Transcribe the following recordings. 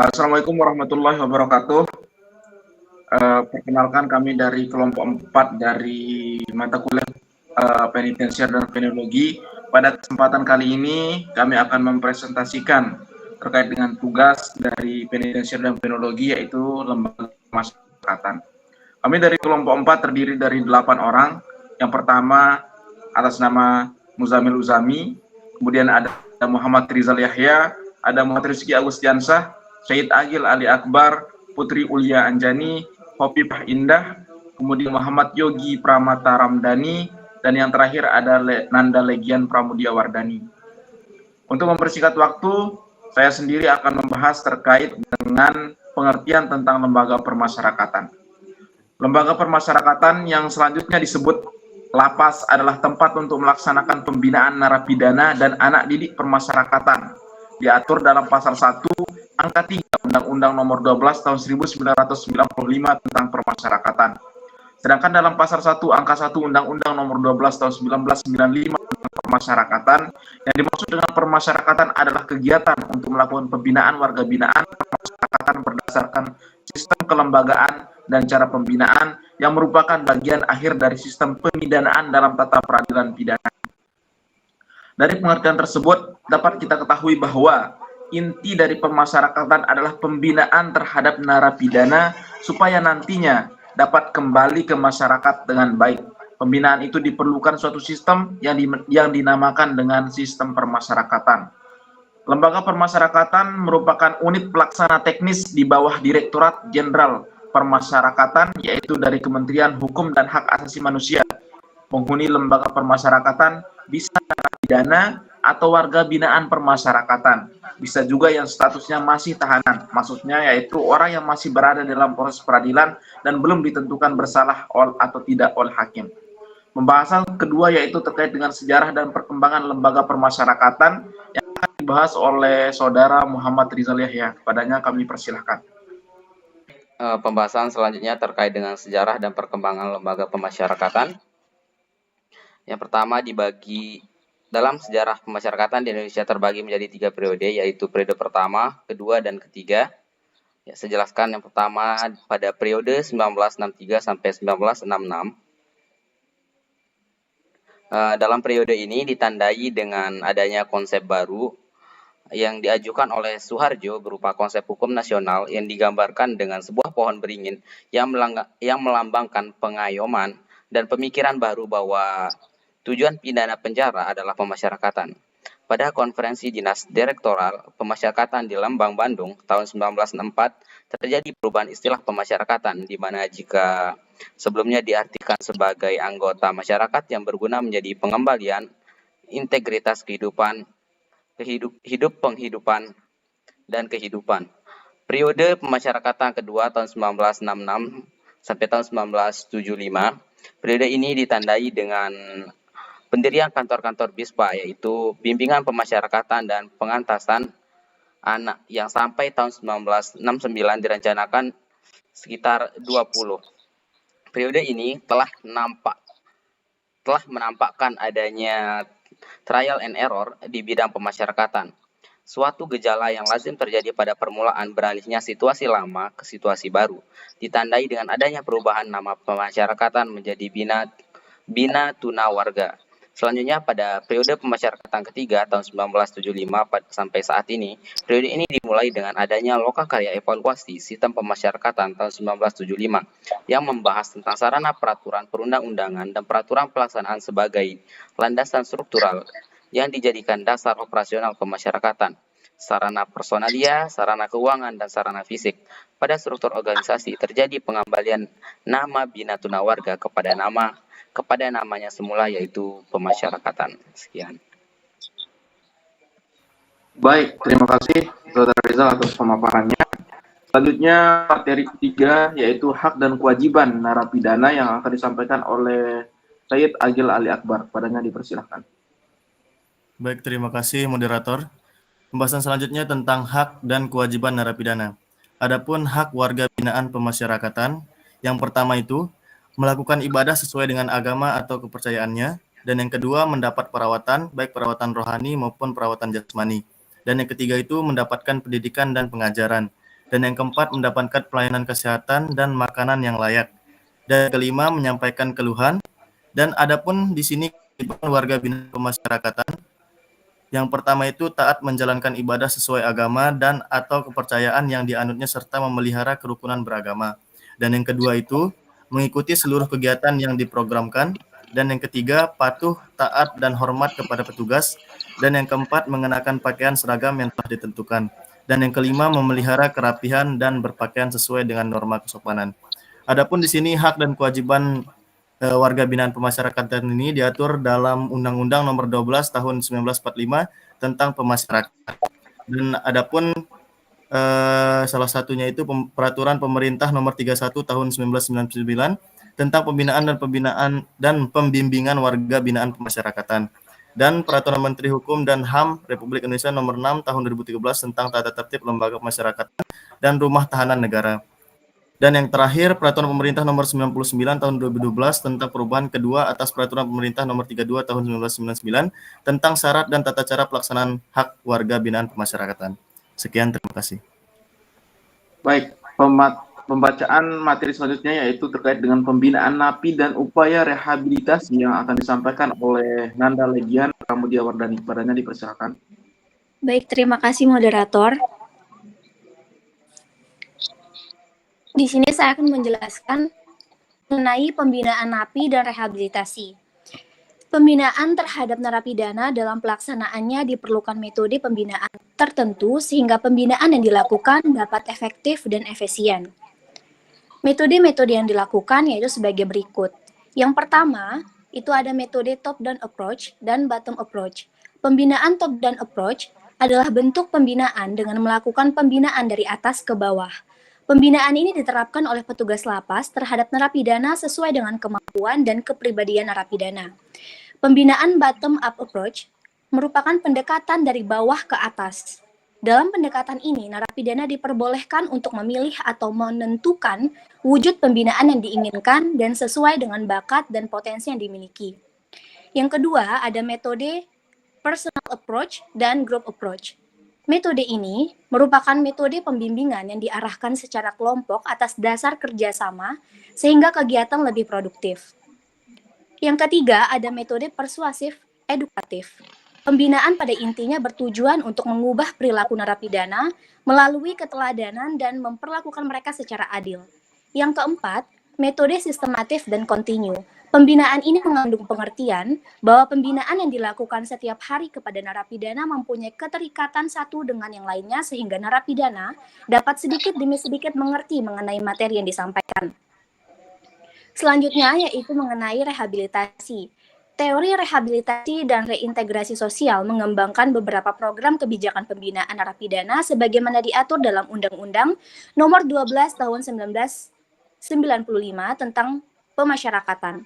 Assalamualaikum warahmatullahi wabarakatuh. Perkenalkan kami dari kelompok 4 dari mata kuliah penitensiar dan penologi. Pada kesempatan kali ini kami akan mempresentasikan terkait dengan tugas dari penitensiar dan penologi, yaitu lembaga pemasyarakatan. Kami dari kelompok 4 terdiri dari 8 orang. Yang pertama atas nama Muzamil Uzami, kemudian ada Muhammad Rizal Yahya, ada Muhammad Rizki Agustiansah, Syed Agil Ali Akbar, Putri Ulia Anjani, Hopipah Indah, kemudian Muhammad Yogi Pramata Ramdhani, dan yang terakhir ada Nanda Legian Pramudia Wardani. Untuk mempersingkat waktu, saya sendiri akan membahas terkait dengan pengertian tentang lembaga permasyarakatan. Lembaga permasyarakatan yang selanjutnya disebut lapas adalah tempat untuk melaksanakan pembinaan narapidana dan anak didik permasyarakatan. Diatur dalam pasal 1 angka 3 Undang-Undang Nomor 12 Tahun 1995 tentang permasyarakatan. Sedangkan dalam pasal 1 angka 1 Undang-Undang Nomor 12 Tahun 1995 tentang permasyarakatan, yang dimaksud dengan permasyarakatan adalah kegiatan untuk melakukan pembinaan warga binaan permasyarakatan berdasarkan sistem kelembagaan dan cara pembinaan yang merupakan bagian akhir dari sistem pemidanaan dalam tata peradilan pidana. Dari pengertian tersebut dapat kita ketahui bahwa inti dari permasyarakatan adalah pembinaan terhadap narapidana supaya nantinya dapat kembali ke masyarakat dengan baik. Pembinaan itu diperlukan suatu sistem yang dinamakan dengan sistem permasyarakatan. Lembaga permasyarakatan merupakan unit pelaksana teknis di bawah Direktorat Jenderal Permasyarakatan, yaitu dari Kementerian Hukum dan Hak Asasi Manusia. Penghuni lembaga permasyarakatan bisa narapidana atau warga binaan permasyarakatan. Bisa juga yang statusnya masih tahanan, maksudnya yaitu orang yang masih berada dalam proses peradilan dan belum ditentukan bersalah atau tidak oleh hakim. Pembahasan kedua yaitu terkait dengan sejarah dan perkembangan lembaga permasyarakatan yang akan dibahas oleh Saudara Muhammad Rizal Yahya. Padanya kami persilahkan. Pembahasan selanjutnya terkait dengan sejarah dan perkembangan lembaga pemasyarakatan. Yang pertama, dibagi dalam sejarah pemasyarakatan di Indonesia terbagi menjadi 3 periode, yaitu periode pertama, kedua, dan ketiga. Ya, saya jelaskan yang pertama pada periode 1963 sampai 1966. Dalam periode ini ditandai dengan adanya konsep baru yang diajukan oleh Soeharjo berupa konsep hukum nasional yang digambarkan dengan sebuah pohon beringin yang melambangkan pengayoman dan pemikiran baru bahwa tujuan pidana penjara adalah pemasyarakatan. Pada konferensi Dinas Direktoral Pemasyarakatan di Lembang, Bandung tahun 1964 terjadi perubahan istilah pemasyarakatan, di mana jika sebelumnya diartikan sebagai anggota masyarakat yang berguna menjadi pengembalian integritas kehidupan, penghidupan, dan kehidupan. Periode pemasyarakatan kedua tahun 1966 sampai tahun 1975, periode ini ditandai dengan pendirian kantor-kantor BISPA, yaitu Bimbingan Pemasyarakatan dan Pengantasan Anak, yang sampai tahun 1969 direncanakan sekitar 20. Periode ini telah menampakkan adanya trial and error di bidang pemasyarakatan. Suatu gejala yang lazim terjadi pada permulaan beralihnya situasi lama ke situasi baru, ditandai dengan adanya perubahan nama pemasyarakatan menjadi Bina Tuna Warga. Selanjutnya pada periode pemasyarakatan ketiga tahun 1975 sampai saat ini, periode ini dimulai dengan adanya Lokakarya Evaluasi Sistem Pemasyarakatan tahun 1975 yang membahas tentang sarana peraturan perundang-undangan dan peraturan pelaksanaan sebagai landasan struktural yang dijadikan dasar operasional pemasyarakatan, sarana personalia, sarana keuangan, dan sarana fisik. Pada struktur organisasi terjadi pengembalian nama Bina Tuna Warga kepada namanya semula, yaitu pemasyarakatan. Sekian. Baik, terima kasih Saudara Rizal atas pemaparannya. Selanjutnya materi ketiga yaitu hak dan kewajiban narapidana yang akan disampaikan oleh Syed Agil Ali Akbar. Padanya dipersilahkan. Baik, terima kasih moderator. Pembahasan selanjutnya tentang hak dan kewajiban narapidana. Adapun hak warga binaan pemasyarakatan, yang pertama itu melakukan ibadah sesuai dengan agama atau kepercayaannya, dan yang kedua mendapat perawatan, baik perawatan rohani maupun perawatan jasmani, dan yang ketiga itu mendapatkan pendidikan dan pengajaran, Dan yang keempat, mendapatkan pelayanan kesehatan dan makanan yang layak. Dan yang kelima, menyampaikan keluhan. Dan adapun di sini warga binaan pemasyarakatan. Yang pertama itu taat menjalankan ibadah sesuai agama dan atau kepercayaan yang dianutnya serta memelihara kerukunan beragama. Dan yang kedua itu mengikuti seluruh kegiatan yang diprogramkan. Dan yang ketiga, patuh, taat, dan hormat kepada petugas. Dan yang keempat, mengenakan pakaian seragam yang telah ditentukan. Dan yang kelima, memelihara kerapihan dan berpakaian sesuai dengan norma kesopanan. Adapun di sini hak dan kewajiban warga binaan pemasyarakatan ini diatur dalam Undang-Undang Nomor 12 Tahun 1945 tentang pemasyarakatan. Dan adapun salah satunya itu Peraturan Pemerintah Nomor 31 Tahun 1999 tentang pembinaan dan pembimbingan warga binaan pemasyarakatan. Dan Peraturan Menteri Hukum dan HAM Republik Indonesia Nomor 6 Tahun 2013 tentang tata tertib lembaga pemasyarakatan dan rumah tahanan negara. Dan yang terakhir, Peraturan Pemerintah Nomor 99 Tahun 2012 tentang perubahan kedua atas Peraturan Pemerintah Nomor 32 Tahun 1999 tentang syarat dan tata cara pelaksanaan hak warga binaan pemasyarakatan. Sekian, terima kasih. Baik, pembacaan materi selanjutnya yaitu terkait dengan pembinaan napi dan upaya rehabilitasi yang akan disampaikan oleh Nanda Legian Pramudia Wardani. Padanya dipersilakan. Baik, terima kasih moderator. Di sini saya akan menjelaskan mengenai pembinaan napi dan rehabilitasi. Pembinaan terhadap narapidana dalam pelaksanaannya diperlukan metode pembinaan tertentu sehingga pembinaan yang dilakukan dapat efektif dan efisien. Metode-metode yang dilakukan yaitu sebagai berikut. Yang pertama, itu ada metode top-down approach dan bottom approach. Pembinaan top-down approach adalah bentuk pembinaan dengan melakukan pembinaan dari atas ke bawah. Pembinaan ini diterapkan oleh petugas lapas terhadap narapidana sesuai dengan kemampuan dan kepribadian narapidana. Pembinaan bottom-up approach merupakan pendekatan dari bawah ke atas. Dalam pendekatan ini, narapidana diperbolehkan untuk memilih atau menentukan wujud pembinaan yang diinginkan dan sesuai dengan bakat dan potensi yang dimiliki. Yang kedua, ada metode personal approach dan group approach. Metode ini merupakan metode pembimbingan yang diarahkan secara kelompok atas dasar kerjasama sehingga kegiatan lebih produktif. Yang ketiga, ada metode persuasif edukatif. Pembinaan pada intinya bertujuan untuk mengubah perilaku narapidana melalui keteladanan dan memperlakukan mereka secara adil. Yang keempat, metode sistematif dan kontinu. Pembinaan ini mengandung pengertian bahwa pembinaan yang dilakukan setiap hari kepada narapidana mempunyai keterikatan satu dengan yang lainnya sehingga narapidana dapat sedikit demi sedikit mengerti mengenai materi yang disampaikan. Selanjutnya yaitu mengenai rehabilitasi. Teori rehabilitasi dan reintegrasi sosial mengembangkan beberapa program kebijakan pembinaan narapidana sebagaimana diatur dalam Undang-Undang Nomor 12 Tahun 1995 tentang pemasyarakatan.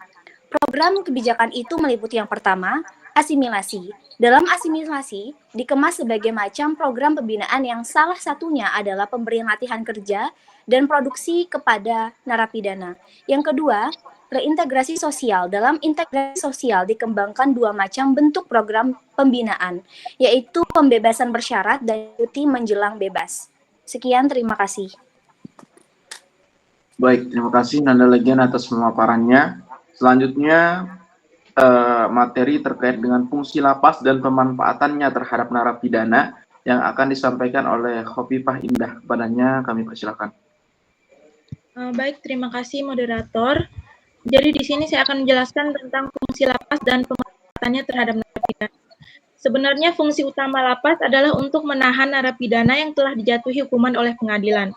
Program kebijakan itu meliputi yang pertama, asimilasi. Dalam asimilasi, dikemas sebagai macam program pembinaan yang salah satunya adalah pemberian latihan kerja dan produksi kepada narapidana. Yang kedua, reintegrasi sosial. Dalam integrasi sosial dikembangkan dua macam bentuk program pembinaan, yaitu pembebasan bersyarat dan cuti menjelang bebas. Sekian, terima kasih. Baik, terima kasih Nanda Legian atas pemaparannya. Selanjutnya, materi terkait dengan fungsi lapas dan pemanfaatannya terhadap narapidana yang akan disampaikan oleh Khofifah Indah. Padanya kami persilakan. Baik, terima kasih moderator. Jadi di sini saya akan menjelaskan tentang fungsi lapas dan pemanfaatannya terhadap narapidana. Sebenarnya fungsi utama lapas adalah untuk menahan narapidana yang telah dijatuhi hukuman oleh pengadilan.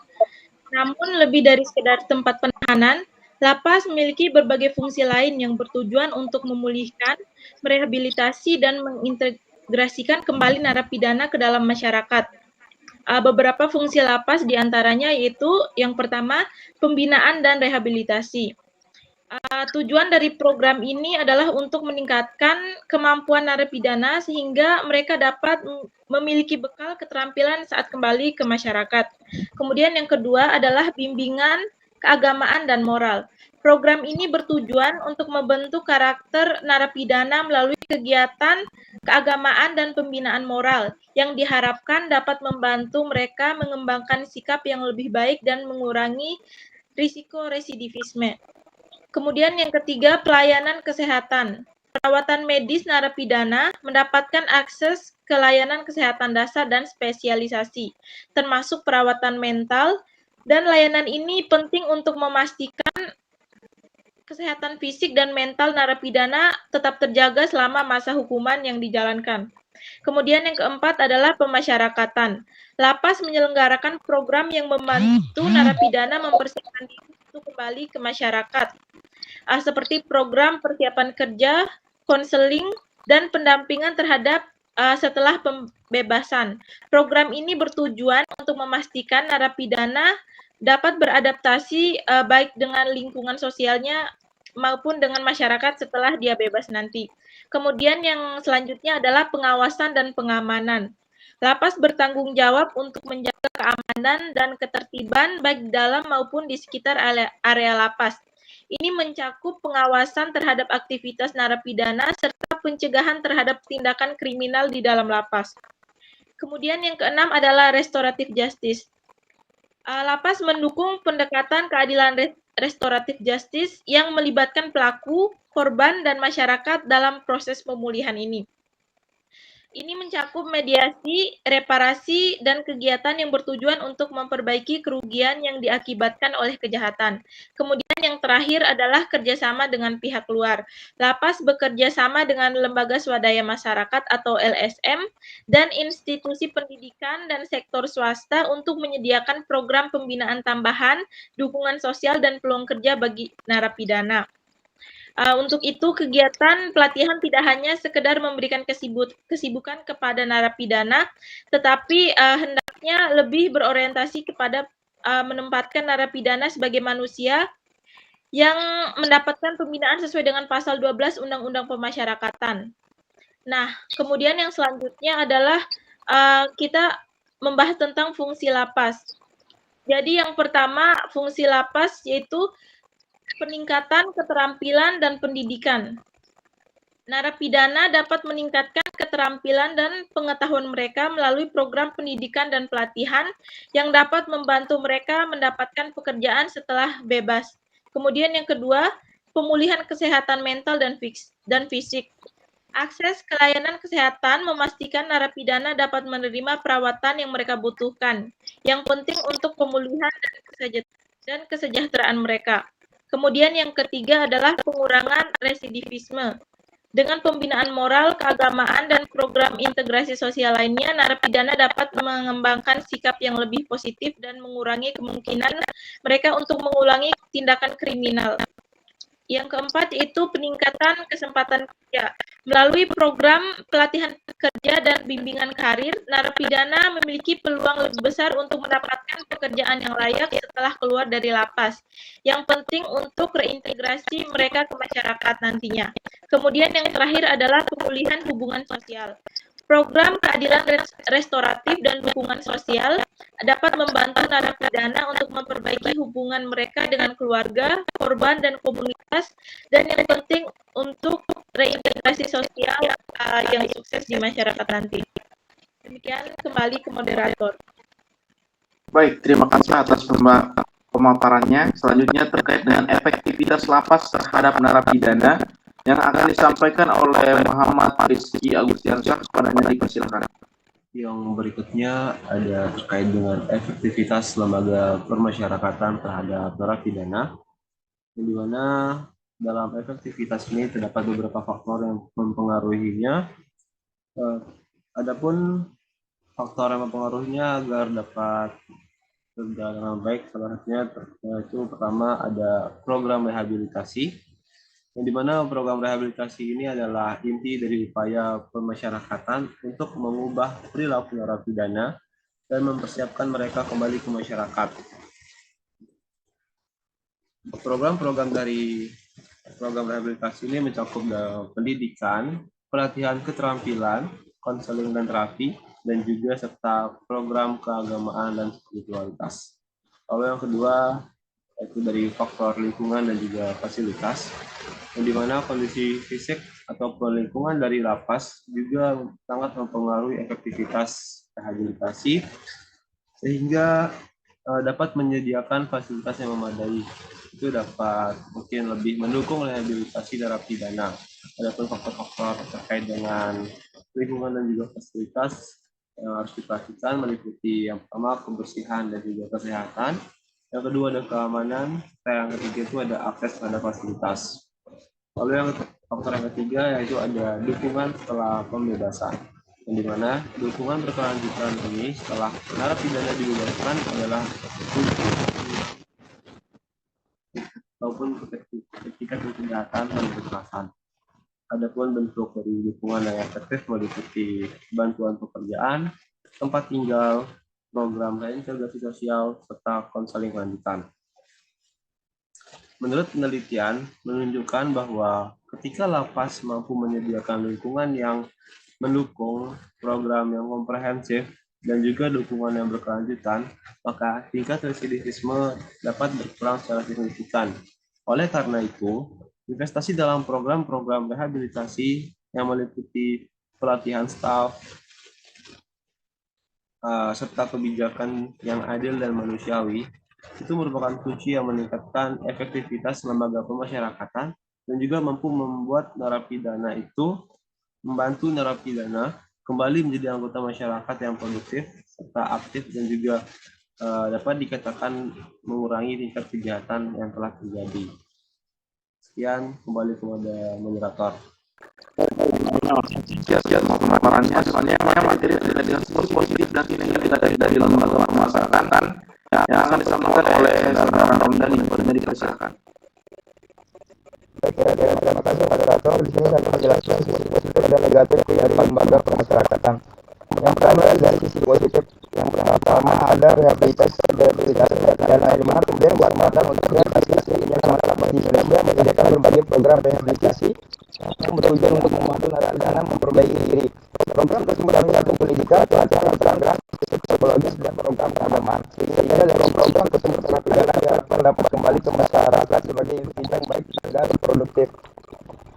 Namun lebih dari sekedar tempat penahanan, lapas memiliki berbagai fungsi lain yang bertujuan untuk memulihkan, merehabilitasi, dan mengintegrasikan kembali narapidana ke dalam masyarakat. Beberapa fungsi lapas diantaranya yaitu yang pertama, pembinaan dan rehabilitasi. Tujuan dari program ini adalah untuk meningkatkan kemampuan narapidana sehingga mereka dapat memiliki bekal keterampilan saat kembali ke masyarakat. Kemudian yang kedua adalah bimbingan keagamaan, dan moral. Program ini bertujuan untuk membentuk karakter narapidana melalui kegiatan keagamaan dan pembinaan moral yang diharapkan dapat membantu mereka mengembangkan sikap yang lebih baik dan mengurangi risiko residivisme. Kemudian yang ketiga, pelayanan kesehatan. Perawatan medis narapidana mendapatkan akses ke layanan kesehatan dasar dan spesialisasi, termasuk perawatan mental, dan layanan ini penting untuk memastikan kesehatan fisik dan mental narapidana tetap terjaga selama masa hukuman yang dijalankan. Kemudian yang keempat adalah pemasyarakatan. Lapas menyelenggarakan program yang membantu narapidana mempersiapkan diri untuk kembali ke masyarakat, seperti program persiapan kerja, konseling, dan pendampingan terhadap setelah pembebasan. Program ini bertujuan untuk memastikan narapidana dapat beradaptasi baik dengan lingkungan sosialnya maupun dengan masyarakat setelah dia bebas nanti. Kemudian yang selanjutnya adalah pengawasan dan pengamanan. Lapas bertanggung jawab untuk menjaga keamanan dan ketertiban baik dalam maupun di sekitar area lapas. Ini mencakup pengawasan terhadap aktivitas narapidana serta pencegahan terhadap tindakan kriminal di dalam lapas. Kemudian yang keenam adalah restoratif justice. Lapas mendukung pendekatan keadilan restoratif justice yang melibatkan pelaku, korban, dan masyarakat dalam proses pemulihan ini. Ini mencakup mediasi, reparasi, dan kegiatan yang bertujuan untuk memperbaiki kerugian yang diakibatkan oleh kejahatan. Kemudian yang terakhir adalah kerjasama dengan pihak luar. Lapas bekerja sama dengan lembaga swadaya masyarakat atau LSM dan institusi pendidikan dan sektor swasta untuk menyediakan program pembinaan tambahan, dukungan sosial, dan peluang kerja bagi narapidana. Untuk itu, kegiatan pelatihan tidak hanya sekedar memberikan kesibukan kepada narapidana, tetapi hendaknya lebih berorientasi kepada menempatkan narapidana sebagai manusia yang mendapatkan pembinaan sesuai dengan pasal 12 Undang-Undang Pemasyarakatan. Nah, kemudian yang selanjutnya adalah kita membahas tentang fungsi lapas. Jadi yang pertama, fungsi lapas yaitu peningkatan keterampilan dan pendidikan. Narapidana dapat meningkatkan keterampilan dan pengetahuan mereka melalui program pendidikan dan pelatihan yang dapat membantu mereka mendapatkan pekerjaan setelah bebas. Kemudian yang kedua, pemulihan kesehatan mental dan fisik. Akses ke layanan kesehatan memastikan narapidana dapat menerima perawatan yang mereka butuhkan, yang penting untuk pemulihan dan kesejahteraan mereka. Kemudian yang ketiga adalah pengurangan residivisme. Dengan pembinaan moral, keagamaan, dan program integrasi sosial lainnya, narapidana dapat mengembangkan sikap yang lebih positif dan mengurangi kemungkinan mereka untuk mengulangi tindakan kriminal. Yang keempat itu peningkatan kesempatan kerja. Melalui program pelatihan kerja dan bimbingan karir, narapidana memiliki peluang lebih besar untuk mendapatkan pekerjaan yang layak setelah keluar dari lapas. Yang penting untuk reintegrasi mereka ke masyarakat nantinya. Kemudian yang terakhir adalah pemulihan hubungan sosial. Program keadilan restoratif dan dukungan sosial dapat membantu narapidana untuk memperbaiki hubungan mereka dengan keluarga, korban, dan komunitas, dan yang penting untuk reintegrasi sosial yang sukses di masyarakat nanti. Demikian, kembali ke moderator. Baik, terima kasih atas pemaparannya. Selanjutnya terkait dengan efektivitas lapas terhadap narapidana yang akan disampaikan oleh Muhammad Rizky Agustiansyah. Kepadanya dipersilakan. Yang berikutnya ada terkait dengan efektivitas lembaga permasyarakatan terhadap narapidana, di mana dalam efektivitas ini terdapat beberapa faktor yang mempengaruhinya. Adapun faktor yang mempengaruhinya agar dapat berjalan dengan baik, salah satunya itu pertama ada program rehabilitasi, yang dimana program rehabilitasi ini adalah inti dari upaya pemasyarakatan untuk mengubah perilaku narapidana dan mempersiapkan mereka kembali ke masyarakat. Program-program dari program rehabilitasi ini mencakup pendidikan, pelatihan keterampilan, konseling dan terapi, dan juga serta program keagamaan dan spiritualitas. Lalu yang kedua, yaitu dari faktor lingkungan dan juga fasilitas, yang dimana kondisi fisik ataupun lingkungan dari lapas juga sangat mempengaruhi efektivitas rehabilitasi, sehingga dapat menyediakan fasilitas yang memadai. Itu dapat mungkin lebih mendukung rehabilitasi narapidana. Adapun faktor-faktor terkait dengan lingkungan dan juga fasilitas yang harus diperhatikan meliputi yang pertama kebersihan dan juga kesehatan, yang kedua ada keamanan, yang ketiga itu ada akses pada fasilitas. Lalu yang faktor yang ketiga yaitu ada dukungan setelah pembebasan, yang dimana dukungan berkelanjutan ini setelah narapidana dibebaskan adalah ataupun ketika kejahatan dan kekerasan. Adapun bentuk dari dukungan yang efektif meliputi bantuan pekerjaan, tempat tinggal, program reintegrasi sosial, serta konseling lanjutan. Menurut penelitian menunjukkan bahwa ketika lapas mampu menyediakan lingkungan yang mendukung program yang komprehensif dan juga dukungan yang berkelanjutan, maka tingkat residivisme dapat berkurang secara signifikan. Oleh karena itu, investasi dalam program-program rehabilitasi yang meliputi pelatihan staf, serta kebijakan yang adil dan manusiawi, itu merupakan kunci yang meningkatkan efektivitas lembaga pemasyarakatan dan juga mampu membuat narapidana itu membantu narapidana kembali menjadi anggota masyarakat yang produktif serta aktif dan juga dapat dikatakan mengurangi tingkat kejahatan yang telah terjadi. Sekian, kembali kepada moderator. Pemaparannya soalnya materi dengan positif dan negatif dari lembaga pemasyarakatan yang akan disampaikan oleh saudara Ramdhani pada dipersilakan. Terima kasih moderator. Di sini saya akan menjelaskan sisi positif dan negatif dari lembaga pemasyarakatan. Yang pertama dari sisi positif, yang pertama ada rehabilitasi narapidana di mana kemudian buat modal untuk rehabilitasi yang sama di Indonesia menyediakan berbagai program rehabilitasi yang bertujuan untuk membantu narapidana memperbaiki diri. Program tersebut mencakup pendidikan, pelatihan, keterampilan psikologis dan program keagamaan. Sehingga dalam program tersebut narapidana diharapkan dapat kembali ke masyarakat sebagai individu yang baik dan produktif.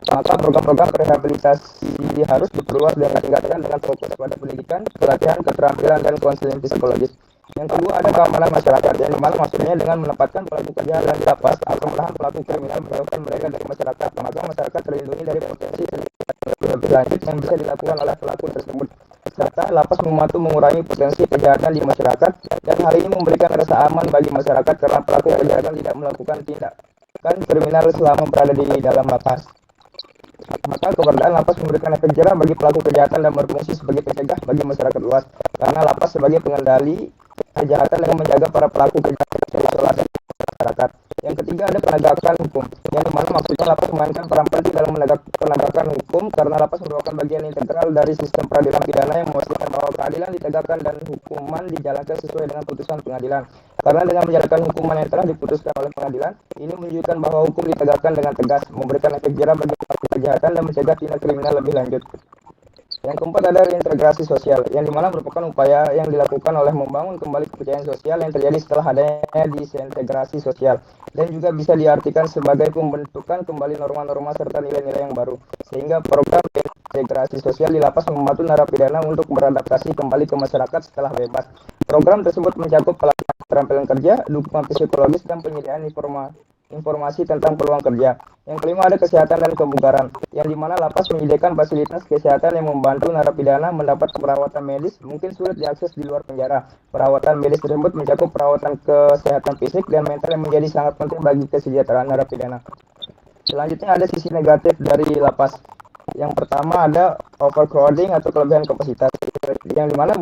Maka program-program rehabilitasi harus diperluas dan ditingkatkan dengan fokus pada pendidikan, pelatihan, keterampilan, dan konseling psikologis. Yang kedua ada keamanan masyarakat, yang dimana maksudnya dengan menempatkan pelaku kejahatan di lapas atau menahan pelaku kriminal menjauhkan mereka dari masyarakat, maka masyarakat terlindungi dari potensi lebih lanjut yang bisa dilakukan oleh pelaku tersebut. Serta lapas membantu mengurangi potensi kejahatan di masyarakat, dan hal ini memberikan rasa aman bagi masyarakat karena pelaku kejahatan tidak melakukan tindakan kriminal selama berada di dalam lapas. Maka keberadaan lapas memberikan efek jerah bagi pelaku kejahatan dan berfungsi sebagai pencegah bagi masyarakat luas, karena lapas sebagai pengendali kejahatan dengan menjaga para pelaku kejahatan dari isolasi masyarakat. Yang ketiga ada penegakan hukum, yang dimana maksudnya lapas memainkan peran penting dalam penegakan hukum, karena lapas merupakan bagian integral dari sistem peradilan pidana yang memastikan bahwa keadilan ditegakkan dan hukuman dijalankan sesuai dengan putusan pengadilan. Karena dengan menjalankan hukuman yang telah diputuskan oleh pengadilan, ini menunjukkan bahwa hukum ditegakkan dengan tegas, memberikan efek jerah bagi pelaku kejahatan dan mencegah tindak kriminal lebih lanjut. Yang keempat ada reintegrasi sosial, yang dimana merupakan upaya yang dilakukan oleh membangun kembali kepercayaan sosial yang terjadi setelah adanya disintegrasi sosial, dan juga bisa diartikan sebagai pembentukan kembali norma-norma serta nilai-nilai yang baru, sehingga program reintegrasi sosial di lapas membantu narapidana untuk beradaptasi kembali ke masyarakat setelah bebas. Program tersebut mencakup pelatihan keterampilan kerja, dukungan psikologis, dan penyediaan informasi tentang peluang kerja. Yang kelima ada kesehatan dan kebugaran, yang dimana lapas menyediakan fasilitas kesehatan yang membantu narapidana mendapat perawatan medis mungkin sulit diakses di luar penjara. Perawatan medis tersebut mencakup perawatan kesehatan fisik dan mental yang menjadi sangat penting bagi kesejahteraan narapidana. Selanjutnya ada sisi negatif dari lapas. Yang pertama ada overcrowding atau kelebihan kapasitas, yang dimana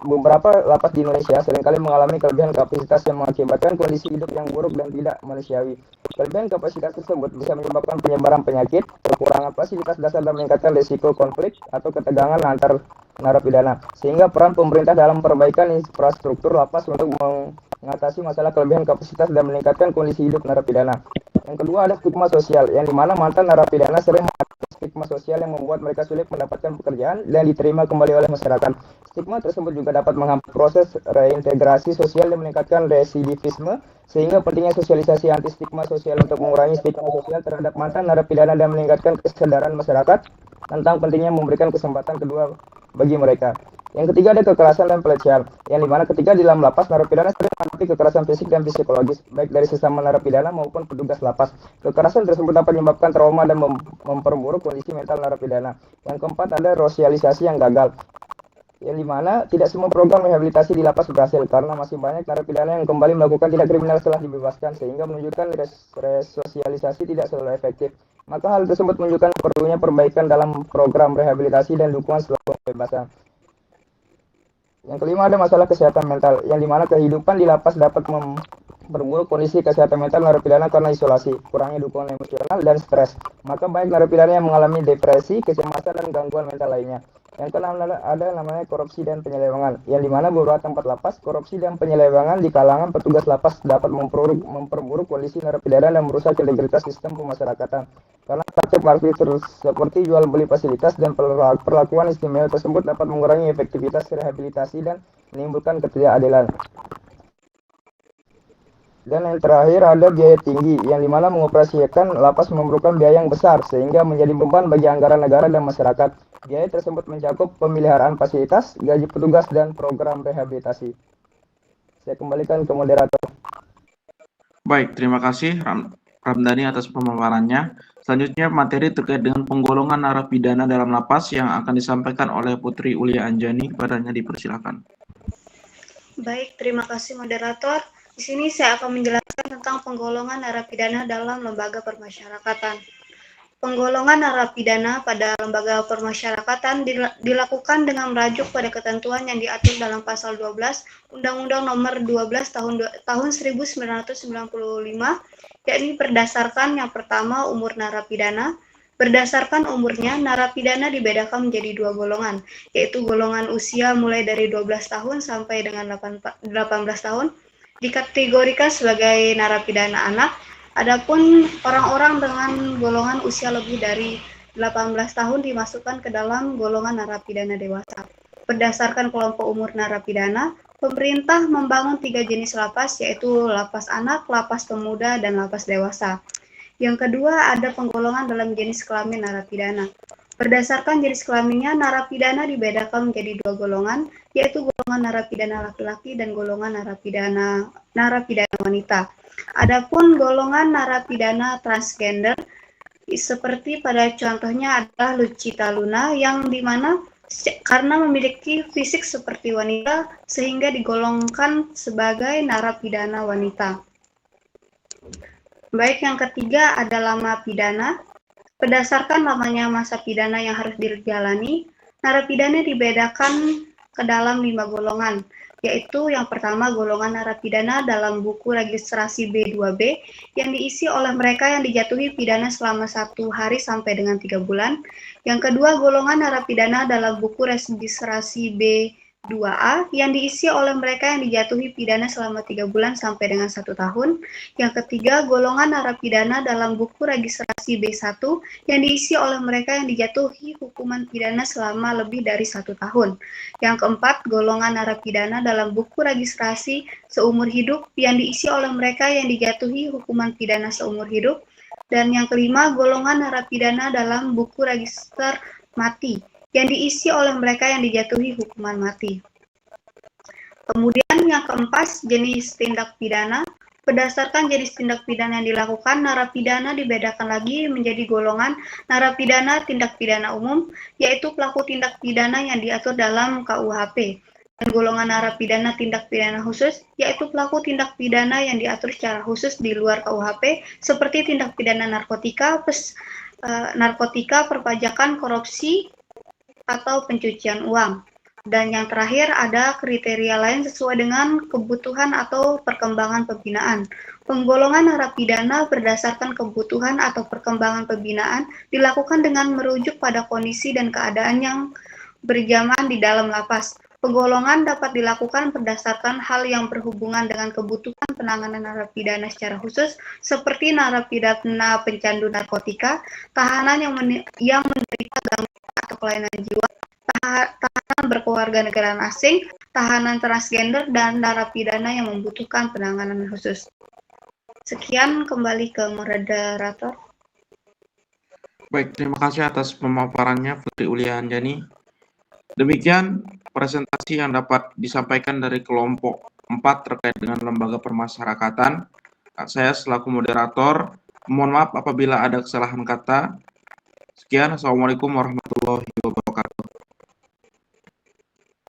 beberapa lapas di Indonesia seringkali mengalami kelebihan kapasitas yang mengakibatkan kondisi hidup yang buruk dan tidak manusiawi. Kelebihan kapasitas tersebut bisa menyebabkan penyebaran penyakit, kekurangan fasilitas dasar, dan meningkatkan risiko konflik atau ketegangan antar narapidana. Sehingga peran pemerintah dalam perbaikan infrastruktur lapas untuk mengatasi masalah kelebihan kapasitas dan meningkatkan kondisi hidup narapidana. Yang kedua ada stigma sosial, yang dimana mantan narapidana sering stigma sosial yang membuat mereka sulit mendapatkan pekerjaan dan diterima kembali oleh masyarakat. Stigma tersebut juga dapat menghambat proses reintegrasi sosial dan meningkatkan residivisme, sehingga pentingnya sosialisasi anti stigma sosial untuk mengurangi stigma sosial terhadap mantan narapidana dan meningkatkan kesadaran masyarakat tentang pentingnya memberikan kesempatan kedua bagi mereka. Yang ketiga ada kekerasan dan pelecehan, yang dimana ketika di dalam lapas narapidana sering menghadapi kekerasan fisik dan psikologis, baik dari sesama narapidana maupun petugas lapas. Kekerasan tersebut dapat menyebabkan trauma dan memperburuk kondisi mental narapidana. Yang keempat ada sosialisasi yang gagal, yang dimana tidak semua program rehabilitasi di lapas berhasil karena masih banyak narapidana yang kembali melakukan tindak kriminal setelah dibebaskan, sehingga menunjukkan resosialisasi tidak selalu efektif. Maka hal tersebut menunjukkan perlunya perbaikan dalam program rehabilitasi dan dukungan setelah pembebasan. Yang kelima ada masalah kesehatan mental, yang dimana kehidupan di lapas dapat memperburuk kondisi kesehatan mental narapidana karena isolasi, kurangnya dukungan emosional, dan stres. Maka banyak narapidana yang mengalami depresi, kecemasan, dan gangguan mental lainnya. Yang keenam ada namanya korupsi dan penyelewengan, yang dimana beberapa tempat lapas, korupsi dan penyelewengan di kalangan petugas lapas dapat memperburuk kondisi narapidana dan merusak integritas sistem pemasyarakatan. Karena praktik seperti jual beli fasilitas dan perlakuan istimewa tersebut dapat mengurangi efektivitas rehabilitasi dan menimbulkan ketidakadilan. Dan yang terakhir ada biaya tinggi, yang dimana mengoperasikan lapas memerlukan biaya yang besar sehingga menjadi beban bagi anggaran negara dan masyarakat. Biaya tersebut mencakup pemeliharaan fasilitas, gaji petugas, dan program rehabilitasi. Saya kembalikan ke moderator. Baik, terima kasih Ramdhani atas pemaparannya. Selanjutnya materi terkait dengan penggolongan narapidana dalam lapas yang akan disampaikan oleh Putri Ulia Anjani. Kepadanya dipersilakan. Baik, terima kasih moderator. Di sini saya akan menjelaskan tentang penggolongan narapidana dalam lembaga permasyarakatan. Penggolongan narapidana pada lembaga permasyarakatan dilakukan dengan merujuk pada ketentuan yang diatur dalam pasal 12 Undang-Undang Nomor 12 tahun 1995, yakni berdasarkan yang pertama umur narapidana. Berdasarkan umurnya, narapidana dibedakan menjadi dua golongan, yaitu golongan usia mulai dari 12 tahun sampai dengan 18 tahun, dikategorikan sebagai narapidana anak. Adapun orang-orang dengan golongan usia lebih dari 18 tahun dimasukkan ke dalam golongan narapidana dewasa. Berdasarkan kelompok umur narapidana, pemerintah membangun 3 jenis lapas, yaitu lapas anak, lapas pemuda, dan lapas dewasa. Yang kedua ada penggolongan dalam jenis kelamin narapidana. Berdasarkan jenis kelaminnya, narapidana dibedakan menjadi dua golongan, yaitu golongan narapidana laki-laki dan golongan narapidana wanita. Adapun golongan narapidana transgender, seperti pada contohnya adalah Lucita Luna, yang dimana karena memiliki fisik seperti wanita, sehingga digolongkan sebagai narapidana wanita. Baik, yang ketiga ada lama pidana. Berdasarkan lamanya masa pidana yang harus dijalani, narapidana dibedakan ke dalam 5 golongan, yaitu yang pertama golongan narapidana dalam buku registrasi B2B yang diisi oleh mereka yang dijatuhi pidana selama 1 hari sampai dengan 3 bulan. Yang kedua golongan narapidana dalam buku registrasi B2A yang diisi oleh mereka yang dijatuhi pidana selama 3 bulan sampai dengan 1 tahun. Yang ketiga golongan narapidana dalam buku registrasi B1 yang diisi oleh mereka yang dijatuhi hukuman pidana selama lebih dari 1 tahun. Yang keempat golongan narapidana dalam buku registrasi seumur hidup yang diisi oleh mereka yang dijatuhi hukuman pidana seumur hidup. Dan yang kelima golongan narapidana dalam buku register mati yang diisi oleh mereka yang dijatuhi hukuman mati. Kemudian yang keempat, jenis tindak pidana. Berdasarkan jenis tindak pidana yang dilakukan, narapidana dibedakan lagi menjadi golongan narapidana tindak pidana umum, yaitu pelaku tindak pidana yang diatur dalam KUHP. Dan golongan narapidana tindak pidana khusus, yaitu pelaku tindak pidana yang diatur secara khusus di luar KUHP, seperti tindak pidana narkotika, perpajakan, korupsi, atau pencucian uang. Dan yang terakhir ada kriteria lain sesuai dengan kebutuhan atau perkembangan pembinaan. Penggolongan narapidana berdasarkan kebutuhan atau perkembangan pembinaan dilakukan dengan merujuk pada kondisi dan keadaan yang berjamaah di dalam lapas. Penggolongan dapat dilakukan berdasarkan hal yang berhubungan dengan kebutuhan penanganan narapidana secara khusus, seperti narapidana pencandu narkotika, tahanan yang menderita gangguan atau kelainan jiwa, tahanan berkewarganegaraan asing, tahanan transgender, dan narapidana yang membutuhkan penanganan khusus. Sekian, kembali ke moderator. Baik, terima kasih atas pemaparannya Putri Ulia Anjani. Demikian presentasi yang dapat disampaikan dari kelompok 4 terkait dengan lembaga permasyarakatan. Saya selaku moderator, mohon maaf apabila ada kesalahan kata. Sekian, Assalamualaikum warahmatullahi wabarakatuh.